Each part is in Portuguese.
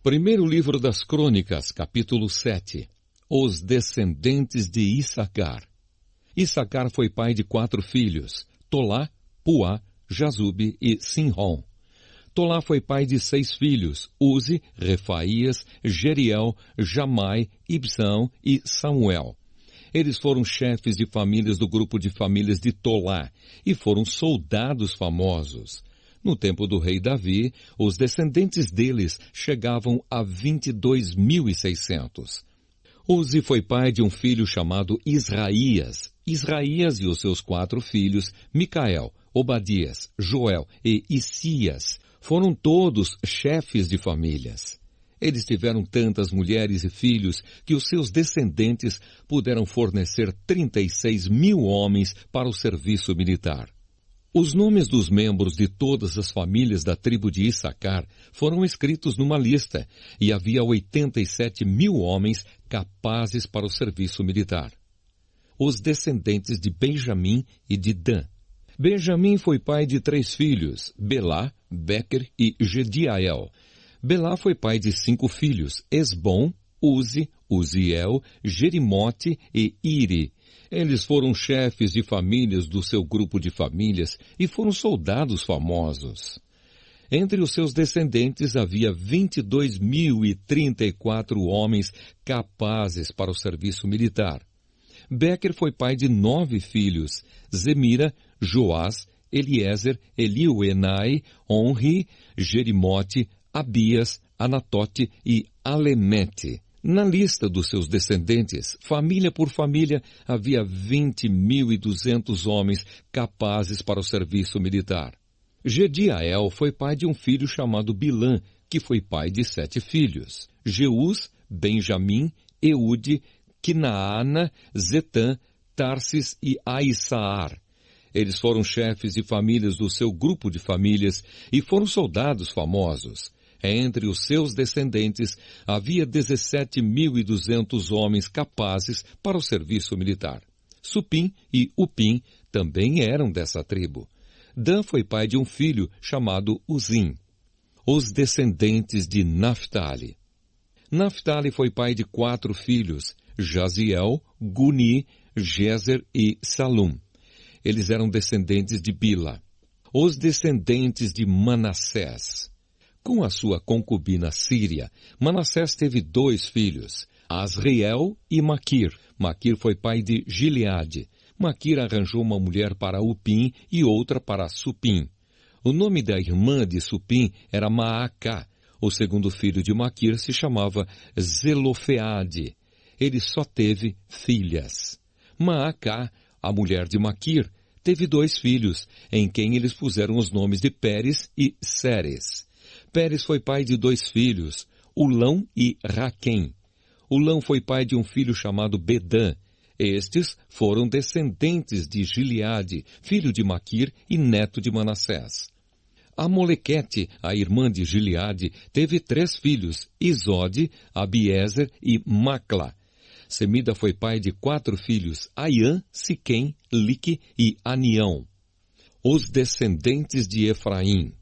Primeiro livro das Crônicas, capítulo 7. Os descendentes de Issacar. Issacar foi pai de 4 filhos, Tolá, Puá, Jazube e Sinrom. Tolá foi pai de 6 filhos, Uzi, Refaías, Jeriel, Jamai, Ibsão e Samuel. Eles foram chefes de famílias do grupo de famílias de Tolá e foram soldados famosos. No tempo do rei Davi, os descendentes deles chegavam a 22.600. Uzi foi pai de um filho chamado Israías. Israías e os seus 4 filhos, Micael, Obadias, Joel e Isias, foram todos chefes de famílias. Eles tiveram tantas mulheres e filhos que os seus descendentes puderam fornecer 36.000 homens para o serviço militar. Os nomes dos membros de todas as famílias da tribo de Issacar foram escritos numa lista, e havia 87.000 homens capazes para o serviço militar. Os descendentes de Benjamim e de Dan. Benjamim foi pai de 3 filhos, Belá, Bequer e Gediael. Belá foi pai de 5 filhos, Esbom, Uzi, Uziel, Jerimote e Iri. Eles foram chefes de famílias do seu grupo de famílias e foram soldados famosos. Entre os seus descendentes havia 22.034 homens capazes para o serviço militar. Bequer foi pai de 9 filhos, Zemira, Joás, Eliezer, Eliuenai, Onri, Jerimote, Abias, Anatote e Alemete. Na lista dos seus descendentes, família por família, havia 20.200 homens capazes para o serviço militar. Gediael foi pai de um filho chamado Bilã, que foi pai de 7 filhos. Jeus, Benjamim, Eude, Quinaana, Zetã, Tarsis e Aissaar. Eles foram chefes de famílias do seu grupo de famílias e foram soldados famosos. Entre os seus descendentes, havia 17.200 homens capazes para o serviço militar. Supim e Upim também eram dessa tribo. Dan foi pai de um filho chamado Uzim. Os descendentes de Naphtali. Naphtali foi pai de 4 filhos, Jaziel, Guni, Jezer e Salum. Eles eram descendentes de Bila. Os descendentes de Manassés. Com a sua concubina Síria, Manassés teve 2 filhos, Asriel e Maquir. Maquir foi pai de Gileade. Maquir arranjou uma mulher para Upim e outra para Supim. O nome da irmã de Supim era Maacá. O segundo filho de Maquir se chamava Zelofeade. Ele só teve filhas. Maacá, a mulher de Maquir, teve 2 filhos, em quem eles puseram os nomes de Pérez e Séres. Pérez foi pai de 2 filhos, Ulão e Raquém. Ulão foi pai de um filho chamado Bedã. Estes foram descendentes de Gileade, filho de Maquir e neto de Manassés. Amolequete, a irmã de Gileade, teve 3 filhos, Isode, Abiezer e Macla. Semida foi pai de 4 filhos, Aiã, Siquém, Lique e Anião. Os descendentes de Efraim.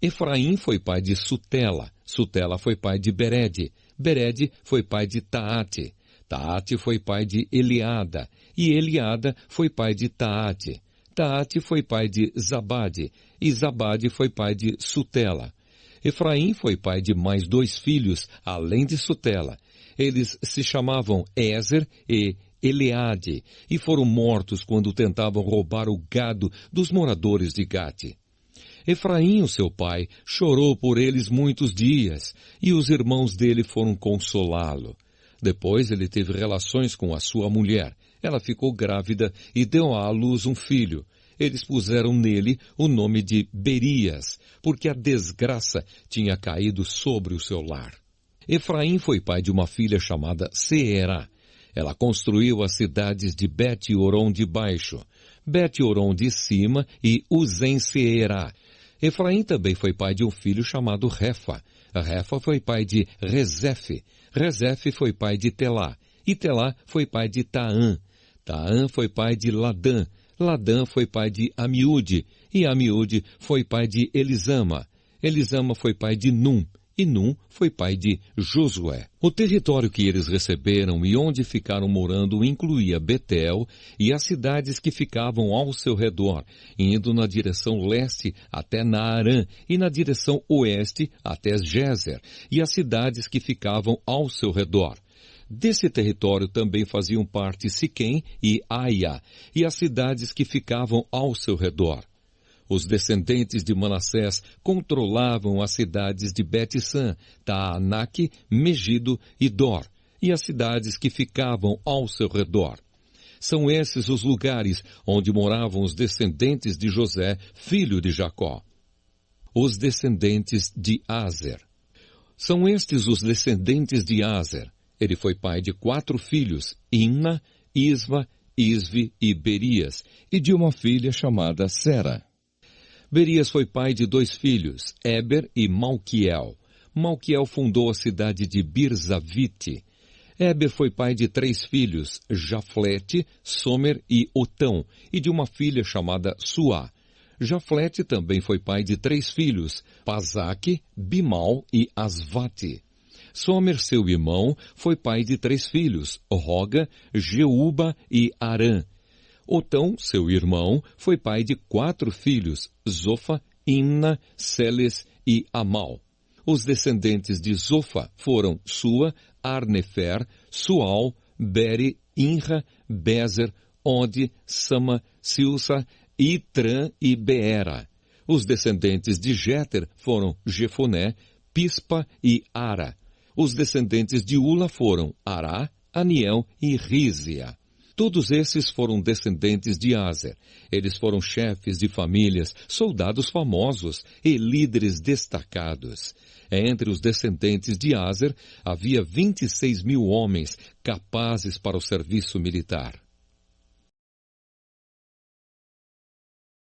Efraim foi pai de Sutela. Sutela foi pai de Bered. Bered foi pai de Taate. Taate foi pai de Eliada. E Eliada foi pai de Taate. Taate foi pai de Zabade. E Zabade foi pai de Sutela. Efraim foi pai de mais 2 filhos, além de Sutela. Eles se chamavam Ézer e Eleade, e foram mortos quando tentavam roubar o gado dos moradores de Gate. Efraim, o seu pai, chorou por eles muitos dias, e os irmãos dele foram consolá-lo. Depois ele teve relações com a sua mulher. Ela ficou grávida e deu à luz um filho. Eles puseram nele o nome de Berias, porque a desgraça tinha caído sobre o seu lar. Efraim foi pai de uma filha chamada Seerá. Ela construiu as cidades de Bet-Oron de baixo, Bet-Oron de cima e Uzen-Seerá. Efraim também foi pai de um filho chamado Refa. Refa foi pai de Rezefe. Rezefe foi pai de Telá. E Telá foi pai de Taã. Taã foi pai de Ladã. Ladã foi pai de Amiúde. E Amiúde foi pai de Elisama. Elisama foi pai de Num. e Num foi pai de Josué. O território que eles receberam e onde ficaram morando incluía Betel e as cidades que ficavam ao seu redor, indo na direção leste até Naarã e na direção oeste até Gézer, e as cidades que ficavam ao seu redor. Desse território também faziam parte Siquém e Aia, e as cidades que ficavam ao seu redor. Os descendentes de Manassés controlavam as cidades de Bet-San, Taanaque, Megido e Dor, e as cidades que ficavam ao seu redor. São esses os lugares onde moravam os descendentes de José, filho de Jacó. Os descendentes de Aser. São estes os descendentes de Aser. Ele foi pai de 4 filhos, Imna, Isva, Isvi e Berias, e de uma filha chamada Sera. Berias foi pai de 2 filhos, Eber e Malquiel. Malquiel fundou a cidade de Birzavite. Eber foi pai de 3 filhos, Jaflete, Somer e Otão, e de uma filha chamada Suá. Jaflete também foi pai de 3 filhos, Pazaque, Bimal e Asvate. Somer, seu irmão, foi pai de 3 filhos, Roga, Jeuba e Arã. Otão, seu irmão, foi pai de 4 filhos, Zofa, Imna, Seles e Amal. Os descendentes de Zofa foram Sua, Arnefer, Sual, Beri, Inra, Bezer, Ode, Sama, Silsa, Itrã e Beera. Os descendentes de Jéter foram Jefoné, Pispa e Ara. Os descendentes de Ula foram Ará, Aniel e Rízia. Todos esses foram descendentes de Aser. Eles foram chefes de famílias, soldados famosos e líderes destacados. Entre os descendentes de Aser havia 26.000 homens capazes para o serviço militar.